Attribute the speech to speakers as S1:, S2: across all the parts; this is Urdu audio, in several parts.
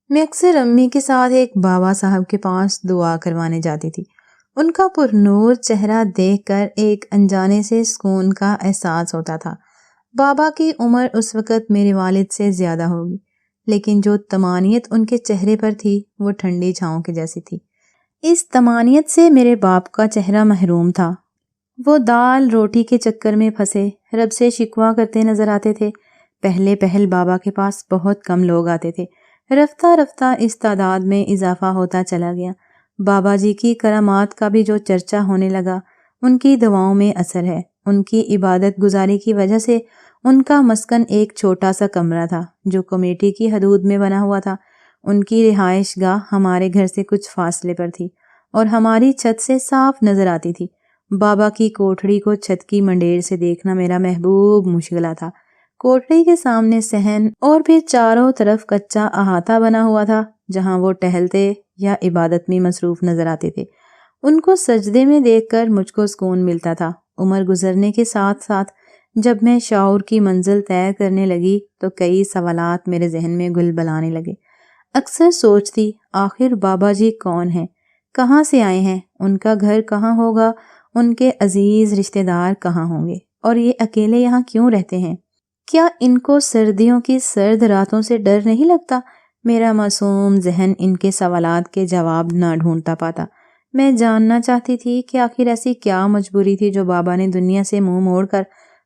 S1: میں اکثر امی کے ساتھ ایک بابا صاحب کے پاس دعا کروانے جاتی تھی۔ ان کا پرنور چہرہ دیکھ کر ایک انجانے سے سکون کا احساس ہوتا تھا۔ بابا کی عمر اس وقت میرے والد سے زیادہ ہوگی، لیکن جو طمانینت ان کے چہرے پر تھی وہ ٹھنڈی چھاؤں کے جیسی تھی۔ اس طمانینت سے میرے باپ کا چہرہ محروم تھا۔ وہ دال روٹی کے چکر میں پھنسے رب سے شکوہ کرتے نظر آتے تھے۔ پہل بابا کے پاس بہت کم لوگ آتے تھے۔ رفتہ رفتہ اس تعداد میں اضافہ ہوتا چلا گیا۔ بابا جی کی کرامات کا بھی جو چرچا ہونے لگا، ان کی دعاؤں میں اثر ہے۔ ان کی عبادت گزاری کی وجہ سے ان کا مسکن ایک چھوٹا سا کمرہ تھا جو کمیٹی کی حدود میں بنا ہوا تھا۔ ان کی رہائش گاہ ہمارے گھر سے کچھ فاصلے پر تھی اور ہماری چھت سے صاف نظر آتی تھی۔ بابا کی کوٹھڑی کو چھت کی منڈیر سے دیکھنا میرا محبوب مشغلہ تھا۔ کوٹھڑی کے سامنے صحن اور پھر چاروں طرف کچا احاطہ بنا ہوا تھا جہاں وہ ٹہلتے یا عبادت میں مصروف نظر آتے تھے۔ ان کو سجدے میں دیکھ کر مجھ کو سکون ملتا تھا۔ عمر گزرنے کے ساتھ ساتھ جب میں شعور کی منزل طے کرنے لگی تو کئی سوالات میرے ذہن میں گل بلانے لگے۔ اکثر سوچتی آخر بابا جی کون ہیں، کہاں سے آئے ہیں، ان کا گھر کہاں ہوگا، ان کے عزیز رشتہ دار کہاں ہوں گے، اور یہ اکیلے یہاں کیوں رہتے ہیں؟ کیا ان کو سردیوں کی سرد راتوں سے ڈر نہیں لگتا؟ میرا معصوم ذہن ان کے سوالات کے جواب نہ ڈھونڈتا پاتا۔ میں جاننا چاہتی تھی کہ آخر ایسی کیا مجبوری تھی جو بابا نے دنیا سے منہ موڑ کر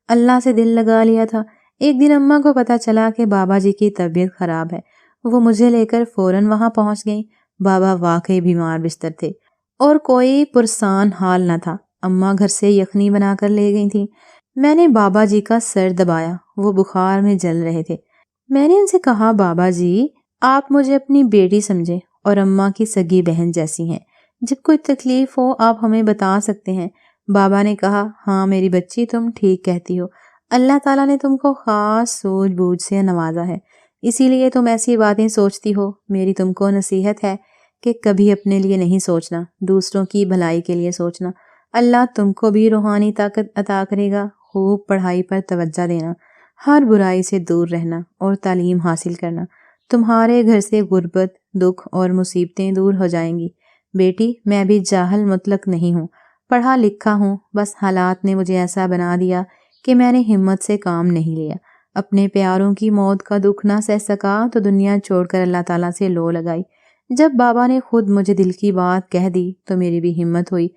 S1: اللہ سے دل لگا لیا تھا۔ ایک دن اماں کو پتہ چلا کہ بابا جی کی طبیعت خراب ہے۔ وہ مجھے لے کر فوراً وہاں پہنچ گئیں۔ بابا واقعی بیمار بستر تھے اور کوئی پرسان حال نہ تھا۔ اماں گھر سے یخنی بنا کر لے گئی تھیں۔ میں نے بابا جی کا سر دبایا، وہ بخار میں جل رہے تھے۔ میں نے ان سے کہا بابا جی آپ مجھے اپنی بیٹی سمجھیں اور اماں کی سگی بہن جیسی ہیں، جب کوئی تکلیف ہو آپ ہمیں بتا سکتے ہیں۔ بابا نے کہا ہاں میری بچی تم ٹھیک کہتی ہو، اللہ تعالیٰ نے تم کو خاص سوجھ بوجھ سے نوازا ہے، اسی لیے تم ایسی باتیں سوچتی ہو۔ میری تم کو نصیحت ہے کہ کبھی اپنے لیے نہیں سوچنا، دوسروں کی بھلائی کے لیے سوچنا۔ اللہ تم کو بھی روحانی طاقت عطا کرے گا۔ خوب پڑھائی پر توجہ دینا، ہر برائی سے دور رہنا اور تعلیم حاصل کرنا۔ تمہارے گھر سے غربت، دکھ اور مصیبتیں دور ہو جائیں گی۔ بیٹی میں بھی جاہل مطلق نہیں ہوں، پڑھا لکھا ہوں، بس حالات نے مجھے ایسا بنا دیا کہ میں نے ہمت سے کام نہیں لیا۔ اپنے پیاروں کی موت کا دکھ نہ سہ سکا تو دنیا چھوڑ کر اللہ تعالیٰ سے لو لگائی۔ جب بابا نے خود مجھے دل کی بات کہہ دی تو میری بھی ہمت ہوئی۔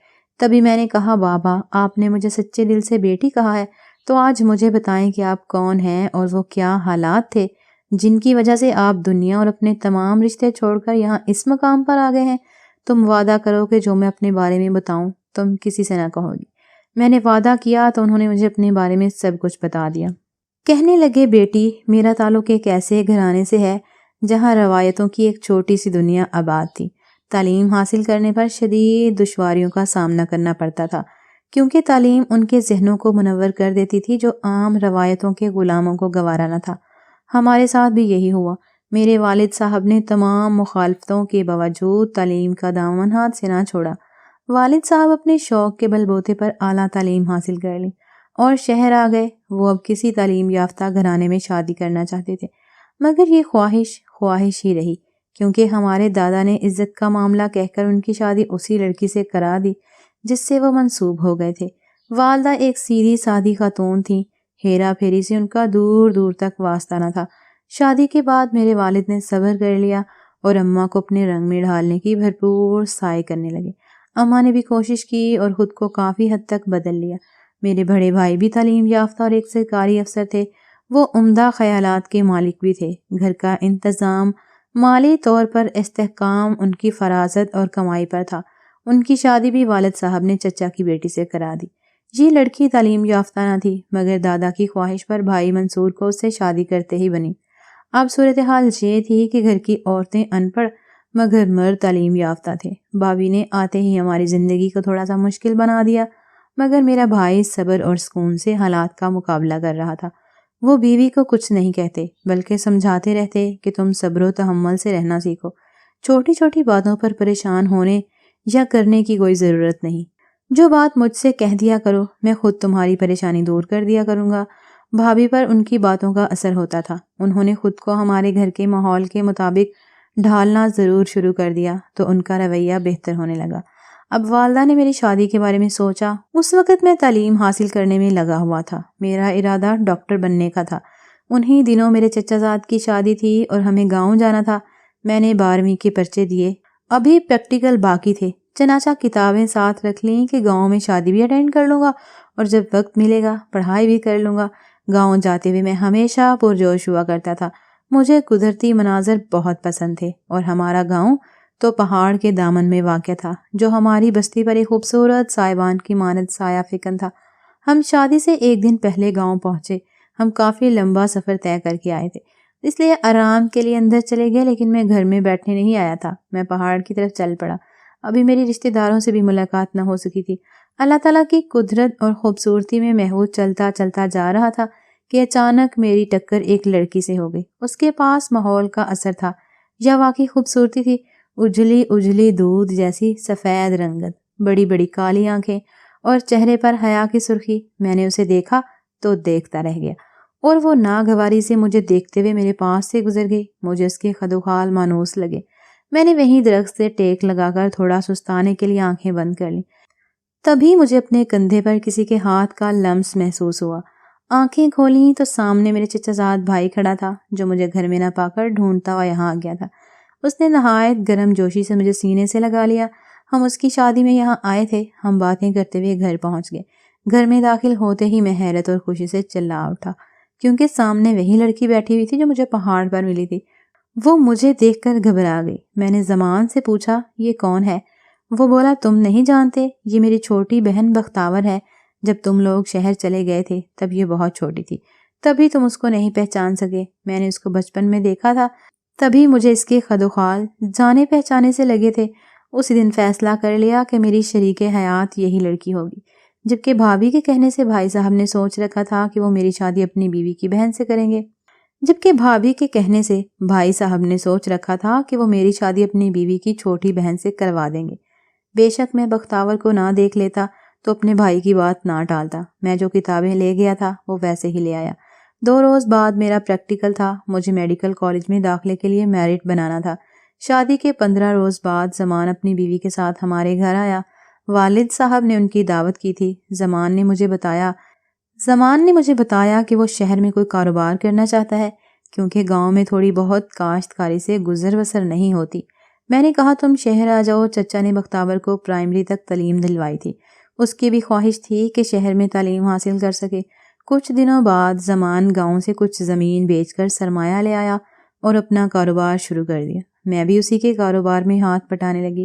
S1: تبھی میں نے کہا بابا آپ نے مجھے سچے دل سے بیٹی کہا ہے، تو آج مجھے بتائیں کہ آپ کون ہیں اور وہ کیا حالات تھے جن کی وجہ سے آپ دنیا اور اپنے تمام رشتے چھوڑ کر یہاں اس مقام پر آ گئے ہیں۔ تم وعدہ کرو کہ جو میں اپنے بارے میں بتاؤں تم کسی سے نہ کہو گی۔ میں نے وعدہ کیا تو انہوں نے مجھے اپنے بارے میں سب کچھ بتا دیا۔ کہنے لگے بیٹی میرا تعلق ایک ایسے گھرانے سے ہے جہاں روایتوں کی ایک چھوٹی سی دنیا آباد تھی۔ تعلیم حاصل کرنے پر شدید دشواریوں کا سامنا کرنا پڑتا تھا، کیونکہ تعلیم ان کے ذہنوں کو منور کر دیتی تھی جو عام روایتوں کے غلاموں کو گوارا نہ تھا۔ ہمارے ساتھ بھی یہی ہوا۔ میرے والد صاحب نے تمام مخالفتوں کے باوجود تعلیم کا دامن ہاتھ سے نہ چھوڑا۔ والد صاحب اپنے شوق کے بل بوتے پر اعلیٰ تعلیم حاصل کر لی اور شہر آ گئے۔ وہ اب کسی تعلیم یافتہ گھرانے میں شادی کرنا چاہتے تھے، مگر یہ خواہش ہی رہی، کیونکہ ہمارے دادا نے عزت کا معاملہ کہہ کر ان کی شادی اسی لڑکی سے کرا دی جس سے وہ منسوب ہو گئے تھے۔ والدہ ایک سیدھی سادھی خاتون تھیں، ہیرا پھیری سے ان کا دور دور تک واسطہ نہ تھا۔ شادی کے بعد میرے والد نے صبر کر لیا اور اماں کو اپنے رنگ میں ڈھالنے کی بھرپور سعی کرنے لگے۔ اماں نے بھی کوشش کی اور خود کو کافی حد تک بدل لیا۔ میرے بڑے بھائی بھی تعلیم یافتہ اور ایک سرکاری افسر تھے۔ وہ عمدہ خیالات کے مالک بھی تھے۔ گھر کا انتظام، مالی طور پر استحکام ان کی فراست اور کمائی پر تھا۔ ان کی شادی بھی والد صاحب نے چچا کی بیٹی سے کرا دی۔ یہ لڑکی تعلیم یافتہ نہ تھی، مگر دادا کی خواہش پر بھائی منصور کو اس سے شادی کرتے ہی بنی۔ اب صورتحال یہ تھی کہ گھر کی عورتیں ان پڑھ مگر مرد تعلیم یافتہ تھے۔ بھابھی نے آتے ہی ہماری زندگی کو تھوڑا سا مشکل بنا دیا، مگر میرا بھائی صبر اور سکون سے حالات کا مقابلہ کر رہا تھا۔ وہ بیوی کو کچھ نہیں کہتے بلکہ سمجھاتے رہتے کہ تم صبر و تحمل سے رہنا سیکھو، چھوٹی چھوٹی باتوں پر پریشان ہونے یا کرنے کی کوئی ضرورت نہیں، جو بات مجھ سے کہہ دیا کرو میں خود تمہاری پریشانی دور کر دیا کروں گا۔ بھابھی پر ان کی باتوں کا اثر ہوتا تھا۔ انہوں نے خود کو ہمارے گھر کے ماحول کے مطابق ڈھالنا ضرور شروع کر دیا تو ان کا رویہ بہتر ہونے لگا۔ اب والدہ نے میری شادی کے بارے میں سوچا۔ اس وقت میں تعلیم حاصل کرنے میں لگا ہوا تھا۔ میرا ارادہ ڈاکٹر بننے کا تھا۔ انہی دنوں میرے چچا زاد کی شادی تھی اور ہمیں گاؤں جانا تھا۔ میں نے 12ویں کے پرچے دیے، ابھی پریکٹیکل باقی تھے، چنانچہ کتابیں ساتھ رکھ لیں کہ گاؤں میں شادی بھی اٹینڈ کر لوں گا اور جب وقت ملے گا پڑھائی بھی کر لوں گا۔ گاؤں جاتے ہوئے میں ہمیشہ پرجوش ہوا کرتا تھا۔ مجھے قدرتی مناظر بہت پسند تھے اور ہمارا گاؤں تو پہاڑ کے دامن میں واقع تھا جو ہماری بستی پر ایک خوبصورت سائبان کی مانند سایہ فکن تھا۔ ہم شادی سے ایک دن پہلے گاؤں پہنچے۔ ہم کافی لمبا سفر طے کر کے آئے تھے، اس لیے آرام کے لیے اندر چلے گئے، لیکن میں گھر میں بیٹھنے نہیں آیا تھا۔ میں پہاڑ کی طرف چل پڑا۔ ابھی میری رشتہ داروں سے بھی ملاقات نہ ہو سکی تھی۔ اللہ تعالیٰ کی قدرت اور خوبصورتی میں محو چلتا چلتا جا رہا تھا کہ اچانک میری ٹکر ایک لڑکی سے ہو گئی۔ اس کے پاس ماحول کا اثر تھا یا واقعی خوبصورتی تھی؟ اجلی اجلی دودھ جیسی سفید رنگت، بڑی بڑی کالی آنکھیں اور چہرے پر حیا کی سرخی۔ میں نے اسے دیکھا تو دیکھتا رہ گیا اور وہ ناگواری سے مجھے دیکھتے ہوئے میرے پاس سے گزر گئی۔ مجھے اس کے خد و خال مانوس لگے۔ میں نے وہیں درخت سے ٹیک لگا کر تھوڑا سستانے کے لیے آنکھیں بند کر لیں۔ تبھی مجھے اپنے کندھے پر کسی کے ہاتھ کا لمس محسوس ہوا۔ آنکھیں کھولیں تو سامنے میرے چچا زاد بھائی کھڑا تھا جو مجھے گھر میں نہ پا کر ڈھونڈتا ہوا یہاں آ گیا تھا۔ اس نے نہایت گرم جوشی سے مجھے سینے سے لگا لیا۔ ہم اس کی شادی میں یہاں آئے تھے۔ ہم باتیں کرتے ہوئے گھر پہنچ گئے۔ گھر میں داخل ہوتے ہی میں حیرت اور خوشی سے چلا اٹھا کیونکہ سامنے وہی لڑکی بیٹھی ہوئی تھی جو مجھے پہاڑ پر ملی تھی۔ وہ مجھے دیکھ کر گھبرا گئی۔ میں نے زمان سے پوچھا، یہ کون ہے؟ وہ بولا، تم نہیں جانتے؟ یہ میری چھوٹی بہن بختاور ہے۔ جب تم لوگ شہر چلے گئے تھے تب یہ بہت چھوٹی تھی، تبھی تم اس کو نہیں پہچان سکے۔ میں نے اس کو بچپن میں دیکھا تھا، تبھی مجھے اس کے خد و خال جانے پہچانے سے لگے تھے۔ اسی دن فیصلہ کر لیا کہ میری شریک حیات یہی لڑکی ہوگی، جبکہ بھابھی کے کہنے سے بھائی صاحب نے سوچ رکھا تھا کہ وہ میری شادی اپنی بیوی کی بہن سے کریں گے۔ جبکہ بھابھی کے کہنے سے بھائی صاحب نے سوچ رکھا تھا کہ وہ میری شادی اپنی بیوی کی چھوٹی بہن سے کروا دیں گے۔ بے شک میں بختاور کو نہ دیکھ لیتا تو اپنے بھائی کی بات نہ ٹالتا۔ میں جو کتابیں لے گیا تھا وہ ویسے ہی لے آیا۔ 2 روز بعد میرا پریکٹیکل تھا۔ مجھے میڈیکل کالج میں داخلے کے لیے میرٹ بنانا تھا۔ شادی کے 15 روز بعد زمان اپنی بیوی کے ساتھ ہمارے گھر آیا۔ والد صاحب نے ان کی دعوت کی تھی۔ زمان نے مجھے بتایا کہ وہ شہر میں کوئی کاروبار کرنا چاہتا ہے کیونکہ گاؤں میں تھوڑی بہت کاشتکاری سے گزر بسر نہیں ہوتی۔ میں نے کہا تم شہر آ جاؤ۔ چچا نے بختاور کو پرائمری تک تعلیم دلوائی تھی۔ اس کی بھی خواہش تھی کہ شہر میں تعلیم حاصل کر سکے۔ کچھ دنوں بعد زمان گاؤں سے کچھ زمین بیچ کر سرمایہ لے آیا اور اپنا کاروبار شروع کر دیا۔ میں بھی اسی کے کاروبار میں ہاتھ پٹانے لگی۔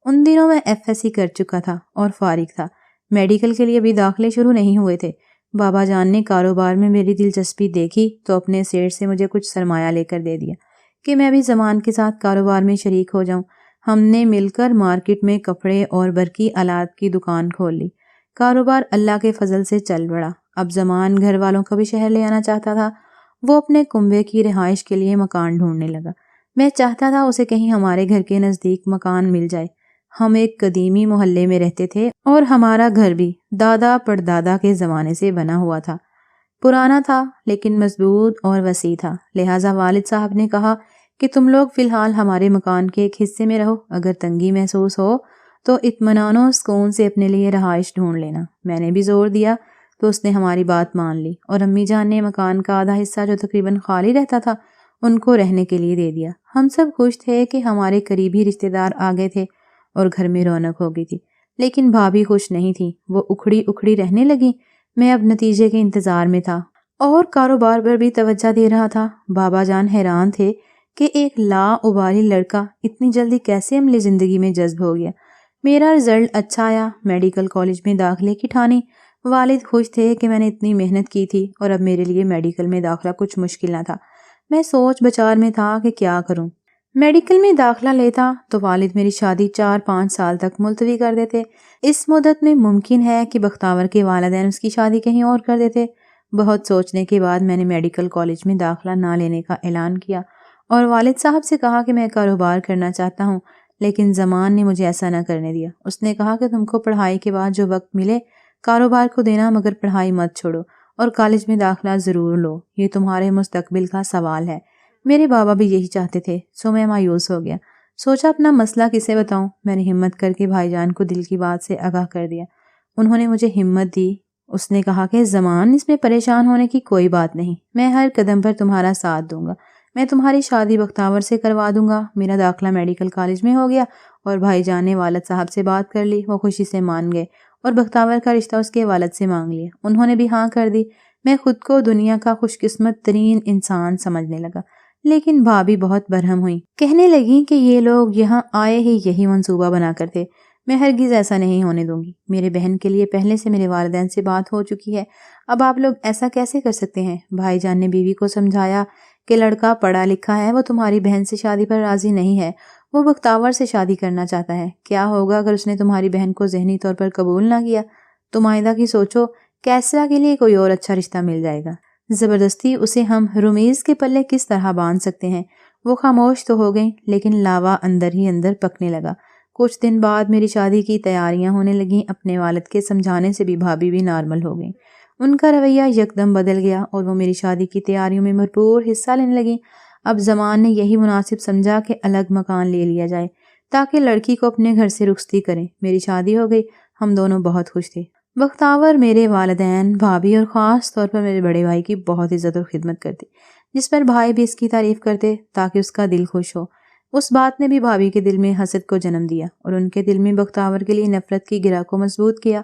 S1: ان دنوں میں FSC کر چکا تھا اور فارغ تھا۔ میڈیکل کے لیے ابھی داخلے شروع نہیں ہوئے تھے۔ بابا جان نے کاروبار میں میری دلچسپی دیکھی تو اپنے سیٹ سے مجھے کچھ سرمایہ لے کر دے دیا کہ میں بھی زمان کے ساتھ کاروبار میں شریک ہو جاؤں۔ ہم نے مل کر مارکیٹ میں کپڑے اور برقی آلات کی دکان کھول لی۔ کاروبار اللہ کے فضل سے چل پڑا۔ اب زمان گھر والوں کو بھی شہر لے آنا چاہتا تھا۔ وہ اپنے کنبے کی رہائش کے لیے مکان ڈھونڈنے لگا۔ میں چاہتا تھا اسے کہیں ہمارے گھر کے نزدیک مکان مل جائے۔ ہم ایک قدیمی محلے میں رہتے تھے اور ہمارا گھر بھی دادا پردادا کے زمانے سے بنا ہوا تھا۔ پرانا تھا لیکن مضبوط اور وسیع تھا۔ لہٰذا والد صاحب نے کہا کہ تم لوگ فی الحال ہمارے مکان کے ایک حصے میں رہو، اگر تنگی محسوس ہو تو اطمینان و سکون سے اپنے لیے رہائش ڈھونڈ لینا۔ میں نے بھی زور دیا تو اس نے ہماری بات مان لی اور امی جان نے مکان کا آدھا حصہ جو تقریباً خالی رہتا تھا ان کو رہنے کے لیے دے دیا۔ ہم سب خوش تھے کہ ہمارے قریبی رشتہ دار آ گئے تھے اور گھر میں رونق ہو گئی تھی، لیکن بھابھی خوش نہیں تھی۔ وہ اکھڑی اکھڑی رہنے لگی۔ میں اب نتیجے کے انتظار میں تھا اور کاروبار پر بھی توجہ دے رہا تھا۔ بابا جان حیران تھے کہ ایک لا ابالی لڑکا اتنی جلدی کیسے عملی زندگی میں جذب ہو گیا۔ میرا رزلٹ اچھا آیا۔ میڈیکل کالج میں داخلے کی ٹھانی۔ والد خوش تھے کہ میں نے اتنی محنت کی تھی اور اب میرے لیے میڈیکل میں داخلہ کچھ مشکل نہ تھا۔ میں سوچ بچار میں تھا کہ کیا کروں۔ میڈیکل میں داخلہ لیتا تو والد میری شادی 4-5 سال تک ملتوی کر دیتے۔ اس مدت میں ممکن ہے کہ بختاور کے والدین اس کی شادی کہیں اور کر دیتے۔ بہت سوچنے کے بعد میں نے میڈیکل کالج میں داخلہ نہ لینے کا اعلان کیا اور والد صاحب سے کہا کہ میں کاروبار کرنا چاہتا ہوں، لیکن زمان نے مجھے ایسا نہ کرنے دیا۔ اس نے کہا کہ تم کو پڑھائی کے بعد جو وقت ملے کاروبار کو دینا، مگر پڑھائی مت چھوڑو اور کالج میں داخلہ ضرور لو، یہ تمہارے مستقبل کا سوال ہے۔ میرے بابا بھی یہی چاہتے تھے، سو میں مایوس ہو گیا۔ سوچا اپنا مسئلہ کسے بتاؤں۔ میں نے ہمت کر کے بھائی جان کو دل کی بات سے آگاہ کر دیا۔ انہوں نے مجھے ہمت دی۔ اس نے کہا کہ زمان، اس میں پریشان ہونے کی کوئی بات نہیں، میں ہر قدم پر تمہارا ساتھ دوں گا۔ میں تمہاری شادی بختاور سے کروا دوں گا۔ میرا داخلہ میڈیکل کالج میں ہو گیا اور بھائی جان نے والد صاحب سے بات کر لی، وہ خوشی سے مان گئے اور بختاور کا رشتہ اس کے والد سے مانگ لیا۔ انہوں نے بھی ہاں کر دی۔ میں خود کو دنیا کا خوش قسمت ترین انسان سمجھنے لگا، لیکن بھابھی بہت برہم ہوئی۔ کہنے لگیں کہ یہ لوگ یہاں آئے ہی یہی منصوبہ بنا کر تھے۔ میں ہرگز ایسا نہیں ہونے دوں گی۔ میرے بہن کے لیے پہلے سے میرے والدین سے بات ہو چکی ہے، اب آپ لوگ ایسا کیسے کر سکتے ہیں؟ بھائی جان نے بیوی کو سمجھایا کہ لڑکا پڑھا لکھا ہے، وہ تمہاری بہن سے شادی پر راضی نہیں ہے، وہ بختاور سے شادی کرنا چاہتا ہے۔ کیا ہوگا اگر اس نے تمہاری بہن کو ذہنی طور پر قبول نہ کیا؟ تم آئندہ کی سوچو، کیسرا کے لیے کوئی اور اچھا رشتہ مل جائے گا۔ زبردستی اسے ہم رمیز کے پلے کس طرح باندھ سکتے ہیں؟ وہ خاموش تو ہو گئیں، لیکن لاوا اندر ہی اندر پکنے لگا۔ کچھ دن بعد میری شادی کی تیاریاں ہونے لگیں۔ اپنے والد کے سمجھانے سے بھی بھابھی بھی نارمل ہو گئیں۔ ان کا رویہ یکدم بدل گیا اور وہ میری شادی کی تیاریوں میں بھرپور حصہ لینے لگیں۔ اب زمان نے یہی مناسب سمجھا کہ الگ مکان لے لیا جائے تاکہ لڑکی کو اپنے گھر سے رخصتی کریں۔ میری شادی ہو گئی، ہم دونوں بہت خوش تھے۔ بختاور میرے والدین، بھابھی اور خاص طور پر میرے بڑے بھائی کی بہت عزت اور خدمت کرتے، جس پر بھائی بھی اس کی تعریف کرتے تاکہ اس کا دل خوش ہو۔ اس بات نے بھی بھابھی کے دل میں حسد کو جنم دیا اور ان کے دل میں بختاور کے لیے نفرت کی گرہ کو مضبوط کیا۔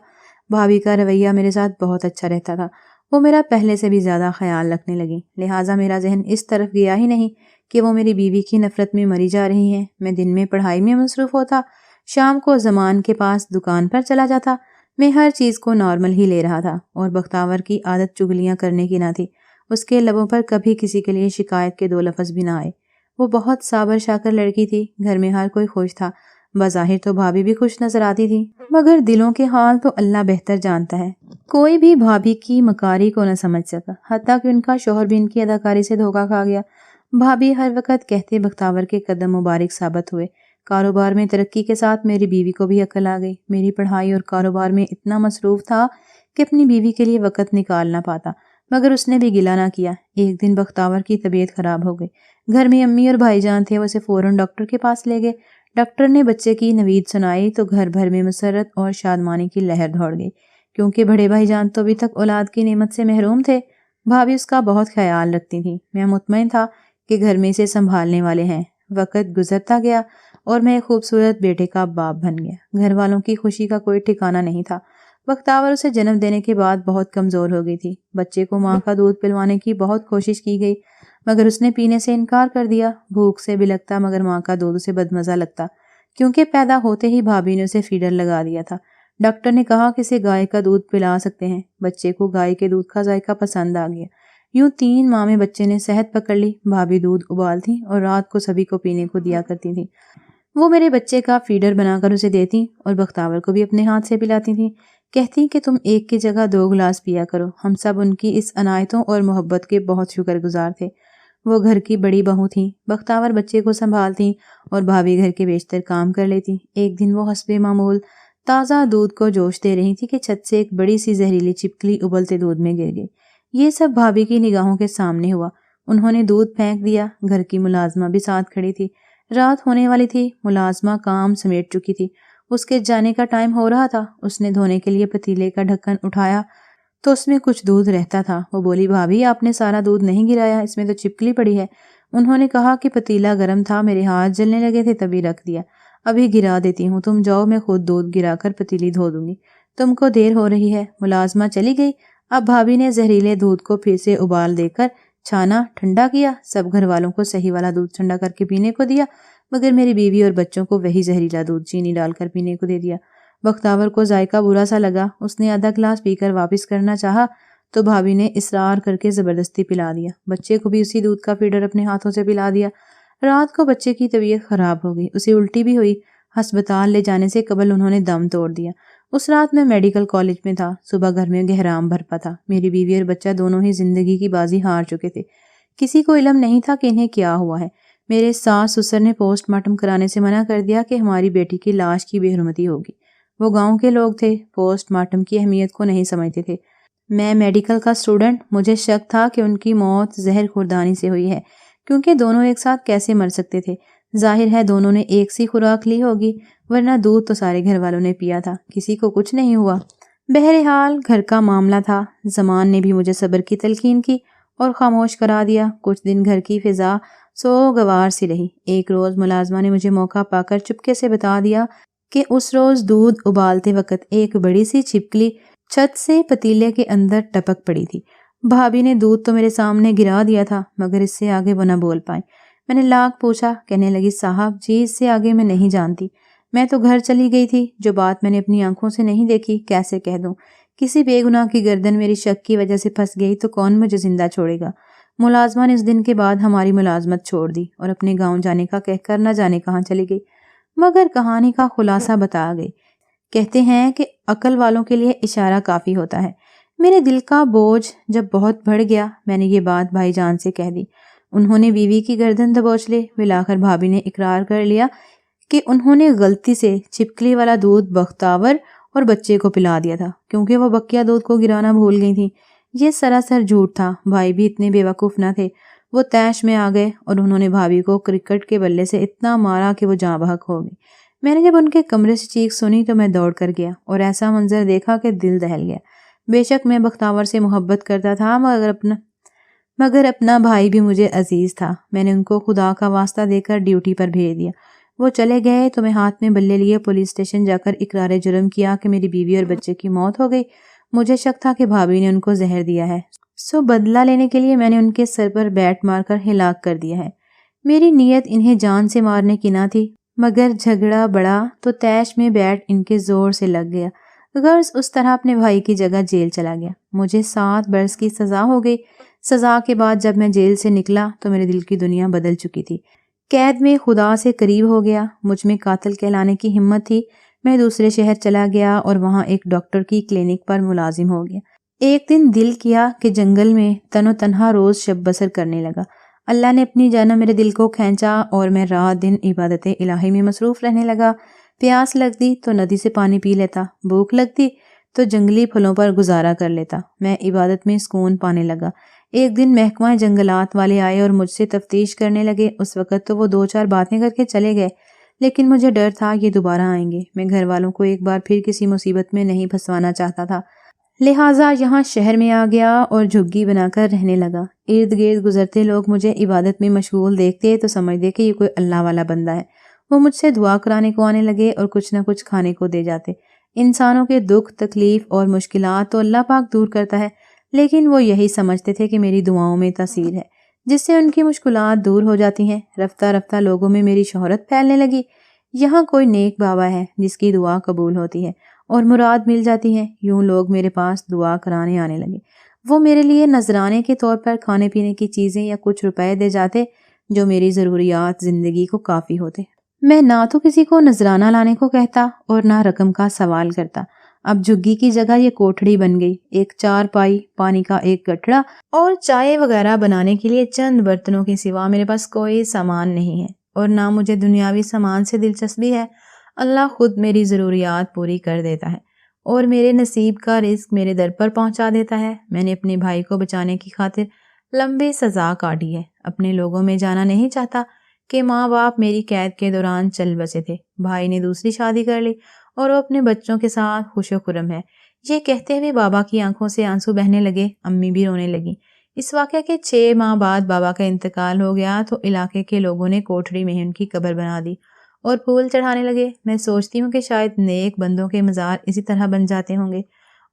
S1: بھابھی کا رویہ میرے ساتھ بہت اچھا رہتا تھا، وہ میرا پہلے سے بھی زیادہ خیال رکھنے لگیں، لہٰذا میرا ذہن اس طرف گیا ہی نہیں کہ وہ میری بیوی کی نفرت میں مری جا رہی ہیں۔ میں دن میں پڑھائی میں مصروف ہوتا، شام کو زمان کے پاس دکان پر چلا جاتا۔ میں ہر چیز کو نارمل ہی لے رہا تھا اور بختاور کی عادت چگلیاں کرنے کی نہ تھی۔ اس کے لبوں پر کبھی کسی کے لیے شکایت کے 2 لفظ بھی نہ آئے۔ وہ بہت صابر شاکر لڑکی تھی، گھر میں ہر کوئی خوش تھا۔ بظاہر تو بھابھی بھی خوش نظر آتی تھی، مگر دلوں کے حال تو اللہ بہتر جانتا ہے۔ کوئی بھی بھابھی کی مکاری کو نہ سمجھ سکا، حتیٰ کہ ان کا شوہر بھی ان کی اداکاری سے دھوکہ کھا گیا۔ بھابھی ہر وقت کہتے بختاور کے قدم مبارک ثابت ہوئے۔ کاروبار میں ترقی کے ساتھ میری بیوی کو بھی عقل آ گئی۔ میری پڑھائی اور کاروبار میں اتنا مصروف تھا کہ اپنی بیوی کے لیے وقت نکال نہ پاتا، مگر اس نے بھی گلہ نہ کیا۔ ایک دن بختاور کی طبیعت خراب ہو گئی۔ گھر میں امی اور بھائی جان تھے، وہ اسے فوراً ڈاکٹر کے پاس لے گئے۔ ڈاکٹر نے بچے کی نوید سنائی تو گھر بھر میں مسرت اور شادمانی کی لہر دوڑ گئی، کیونکہ بڑے بھائی جان تو ابھی تک اولاد کی نعمت سے محروم تھے۔ بھابھی اس کا بہت خیال رکھتی تھی۔ میں مطمئن تھا کہ گھر میں اسے سنبھالنے والے ہیں۔ وقت گزرتا گیا اور میں ایک خوبصورت بیٹے کا باپ بن گیا۔ گھر والوں کی خوشی کا کوئی ٹھکانہ نہیں تھا۔ بختاور اسے جنم دینے کے بعد بہت کمزور ہو گئی تھی۔ بچے کو ماں کا دودھ پلوانے کی بہت کوشش کی گئی، مگر اس نے پینے سے انکار کر دیا۔ بھوک سے بلکتا، مگر ماں کا دودھ اسے بدمزہ لگتا، کیونکہ پیدا ہوتے ہی بھابھی نے اسے فیڈر لگا دیا تھا۔ ڈاکٹر نے کہا کہ اسے گائے کا دودھ پلا سکتے ہیں۔ بچے کو گائے کے دودھ کا ذائقہ پسند آ گیا۔ یوں 3 ماہ میں بچے نے صحت پکڑ لی۔ بھابھی دودھ ابالتی اور رات کو سبھی کو پینے کو دیا کرتی تھی۔ وہ میرے بچے کا فیڈر بنا کر اسے دیتی اور بختاور کو بھی اپنے ہاتھ سے پلاتی تھی۔ کہتی کہ تم ایک کی جگہ 2 گلاس پیا کرو۔ ہم سب ان کی اس عنایتوں اور محبت کے بہت شکر گزار تھے۔ وہ گھر کی بڑی بہو تھیں۔ بختاور بچے کو سنبھالتی اور بھابھی گھر کے بیشتر کام کر لیتی۔ ایک دن وہ حسب معمول تازہ دودھ کو جوش دے رہی تھی کہ چھت سے ایک بڑی سی زہریلی چپکلی ابلتے دودھ میں گر گئی۔ یہ سب بھابھی کی نگاہوں کے سامنے ہوا۔ انہوں نے دودھ پھینک دیا۔ گھر کی ملازمہ بھی ساتھ کھڑی تھی۔ رات ہونے والی تھی۔ ملازمہ کام سمیٹ چکی تھی۔ اس کے جانے کا ٹائم ہو رہا تھا۔ اس نے دھونے کے لیے پتیلے کا ڈھکن اٹھایا تو اس میں کچھ دودھ رہتا تھا۔ وہ بولی، بھابھی آپ نے سارا دودھ نہیں گرایا، اس میں تو چپکلی پڑی ہے۔ انہوں نے کہا کہ پتیلا گرم تھا، میرے ہاتھ جلنے لگے تھے تبھی رکھ دیا، ابھی گرا دیتی ہوں، تم جاؤ، میں خود دودھ گرا کر پتیلی دھو دوں گی، تم کو دیر ہو رہی ہے۔ ملازمہ چلی گئی۔ اب بھابھی نے زہریلے دودھ کو پھر سے ابال دے کر چھانا، ٹھنڈا کیا۔ سب گھر والوں کو صحیح والا دودھ ٹھنڈا کر کے پینے کو دیا، مگر میری بیوی اور بچوں کو وہی زہریلا دودھ چینی ڈال کر پینے کو دے دیا۔ بختاور کو ذائقہ برا سا لگا۔ اس نے آدھا گلاس پی کر واپس کرنا چاہا تو بھابھی نے اصرار کر کے زبردستی پلا دیا۔ بچے کو بھی اسی دودھ کا فیڈر اپنے ہاتھوں سے پلا دیا۔ رات کو بچے کی طبیعت خراب ہو گئی، اسے الٹی بھی ہوئی۔ ہسپتال لے جانے سے قبل انہوں نے دم توڑ دیا۔ اس رات میں میڈیکل کالج میں تھا۔ صبح گھر میں گہرام بھرپا تھا۔ میری بیوی اور بچہ دونوں ہی زندگی کی بازی ہار چکے تھے۔ کسی کو علم نہیں تھا کہ انہیں کیا ہوا ہے۔ میرے ساس سسر نے پوسٹ مارٹم کرانے سے منع کر دیا کہ ہماری بیٹی کی لاش کی بے حرمتی ہوگی۔ وہ گاؤں کے لوگ تھے، پوسٹ مارٹم کی اہمیت کو نہیں سمجھتے تھے۔ میں میڈیکل کا اسٹوڈنٹ، مجھے شک تھا کہ ان کی موت زہر خوردانی سے ہوئی ہے۔ کیونکہ دونوں ایک ساتھ کیسے مر سکتے تھے؟ ظاہر ہے دونوں نے ایک سی خوراک لی ہوگی، ورنہ دودھ تو سارے گھر والوں نے پیا تھا، کسی کو کچھ نہیں ہوا۔ بہرحال گھر کا معاملہ تھا۔ زمان نے بھی مجھے صبر کی تلقین کی اور خاموش کرا دیا۔ کچھ دن گھر کی فضا سوگوار سی رہی۔ ایک روز ملازمہ نے مجھے موقع پا کر چپکے سے بتا دیا کہ اس روز دودھ ابالتے وقت ایک بڑی سی چھپکلی چھت سے پتیلے کے اندر ٹپک پڑی تھی۔ بھابھی نے دودھ تو میرے سامنے گرا دیا تھا، مگر اس سے آگے وہ نہ بول پائیں۔ میں نے لاکھ پوچھا، کہنے لگی صاحب جی اس سے آگے میں نہیں جانتی، میں تو گھر چلی گئی تھی، جو بات میں نے اپنی آنکھوں سے نہیں دیکھی کیسے کہہ دوں؟ کسی بے گناہ کی گردن میری شک کی وجہ سے پھنس گئی تو کون مجھے زندہ چھوڑے گا؟ ملازمہ نے اس دن کے بعد ہماری ملازمت چھوڑ دی اور اپنے گاؤں جانے کا کہہ کر نہ جانے کہاں چلی گئی۔ مگر کہانی کا خلاصہ بتا گئی۔ کہتے ہیں کہ عقل والوں کے لیے اشارہ کافی ہوتا ہے۔ میرے دل کا بوجھ جب بہت بڑھ گیا، میں نے یہ بات بھائی جان سے کہہ دی۔ انہوں نے بیوی کی گردن دبوچ لی۔ ملا کر بھابھی نے اقرار کر لیا کہ انہوں نے غلطی سے چھپکلی والا دودھ بختاور اور بچے کو پلا دیا تھا، کیونکہ وہ بقیہ دودھ کو گرانا بھول گئی تھیں۔ یہ سراسر جھوٹ تھا۔ بھائی بھی اتنے بے وقوف نہ تھے۔ وہ طیش میں آ گئے اور انہوں نے بھابھی کو کرکٹ کے بلے سے اتنا مارا کہ وہ جاں بحق ہو گئی۔ میں نے جب ان کے کمرے سے چیخ سنی تو میں دوڑ کر گیا اور ایسا منظر دیکھا کہ دل دہل گیا۔ بے شک میں بختاور سے محبت کرتا تھا، مگر اپنا بھائی بھی مجھے عزیز تھا۔ میں نے ان کو خدا کا واسطہ دے کر ڈیوٹی پر بھیج دیا۔ وہ چلے گئے تو میں ہاتھ میں بلے لیے پولیس اسٹیشن جا کر اقرار جرم کیا کہ میری بیوی اور بچے کی موت ہو گئی۔ مجھے شک تھا کہ بھابھی نے ان کو زہر دیا ہے، سو بدلہ لینے کے لیے میں نے ان کے سر پر بیٹ مار کر ہلاک کر دیا ہے۔ میری نیت انہیں جان سے مارنے کی نہ تھی، مگر جھگڑا بڑھا تو طیش میں بیٹ ان کے زور سے لگ گیا۔ غرض اس طرح اپنے بھائی کی جگہ جیل چلا گیا۔ مجھے 7 برس کی سزا ہو گئی۔ سزا کے بعد جب میں جیل سے نکلا تو میرے دل کی دنیا بدل چکی تھی۔ قید میں خدا سے قریب ہو گیا۔ مجھ میں قاتل کہلانے کی ہمت تھی۔ میں دوسرے شہر چلا گیا اور وہاں ایک ڈاکٹر کی کلینک پر ملازم ہو گیا۔ ایک دن دل کیا کہ جنگل میں تن و تنہا روز شب بسر کرنے لگا۔ اللہ نے اپنی جانب میرے دل کو کھینچا اور میں رات دن عبادت الہی میں مصروف رہنے لگا۔ پیاس لگتی تو ندی سے پانی پی لیتا، بھوک لگتی تو جنگلی پھلوں پر گزارا کر لیتا۔ میں عبادت میں سکون پانے لگا۔ ایک دن محکمہ جنگلات والے آئے اور مجھ سے تفتیش کرنے لگے۔ اس وقت تو وہ 2-4 باتیں کر کے چلے گئے، لیکن مجھے ڈر تھا یہ دوبارہ آئیں گے۔ میں گھر والوں کو ایک بار پھر کسی مصیبت میں نہیں پھنسوانا چاہتا تھا، لہٰذا یہاں شہر میں آ گیا اور جھگی بنا کر رہنے لگا۔ ارد گرد گزرتے لوگ مجھے عبادت میں مشغول دیکھتے تو سمجھتے کہ یہ کوئی اللہ والا بندہ ہے۔ وہ مجھ سے دعا کرانے کو آنے لگے اور کچھ نہ کچھ کھانے کو دے جاتے۔ انسانوں کے دکھ، تکلیف اور مشکلات تو اللہ پاک دور کرتا ہے، لیکن وہ یہی سمجھتے تھے کہ میری دعاؤں میں تاثیر ہے، جس سے ان کی مشکلات دور ہو جاتی ہیں۔ رفتہ رفتہ لوگوں میں میری شہرت پھیلنے لگی۔ یہاں کوئی نیک بابا ہے جس کی دعا قبول ہوتی ہے اور مراد مل جاتی ہے۔ یوں لوگ میرے پاس دعا کرانے آنے لگے۔ وہ میرے لیے نذرانے کے طور پر کھانے پینے کی چیزیں یا کچھ روپے دے جاتے جو میری ضروریات زندگی کو کافی ہوتے۔ میں نہ تو کسی کو نذرانہ لانے کو کہتا اور نہ رقم کا سوال کرتا۔ اب جھگی کی جگہ یہ کوٹھڑی بن گئی۔ ایک 4 پائی، پانی کا ایک گٹھڑا اور چائے وغیرہ بنانے کے لیے چند برتنوں کے سوا میرے پاس کوئی سامان نہیں ہے، اور نہ مجھے دنیاوی سامان سے دلچسپی ہے۔ اللہ خود میری ضروریات پوری کر دیتا ہے اور میرے نصیب کا رزق میرے در پر پہنچا دیتا ہے۔ میں نے اپنے بھائی کو بچانے کی خاطر لمبی سزا کاٹی ہے۔ اپنے لوگوں میں جانا نہیں چاہتا کہ ماں باپ میری قید کے دوران چل بسے تھے۔ بھائی نے دوسری شادی کر لی اور وہ اپنے بچوں کے ساتھ خوش و خرم ہے۔ یہ کہتے ہوئے بابا کی آنکھوں سے آنسو بہنے لگے۔ امی بھی رونے لگی۔ اس واقعے کے 6 ماہ بعد بابا کا انتقال ہو گیا تو علاقے کے لوگوں نے کوٹھڑی میں ان کی قبر بنا دی اور پھول چڑھانے لگے۔ میں سوچتی ہوں کہ شاید نیک بندوں کے مزار اسی طرح بن جاتے ہوں گے،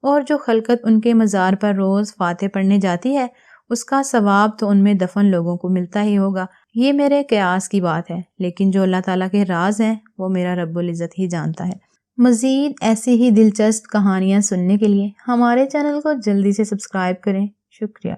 S1: اور جو خلقت ان کے مزار پر روز فاتح پڑھنے جاتی ہے اس کا ثواب تو ان میں دفن لوگوں کو ملتا ہی ہوگا۔ یہ میرے قیاس کی بات ہے، لیکن جو اللہ تعالیٰ کے راز ہیں وہ میرا رب العزت ہی جانتا ہے۔ مزید ایسی ہی دلچسپ کہانیاں سننے کے لیے ہمارے چینل کو جلدی سے سبسکرائب کریں۔ شکریہ۔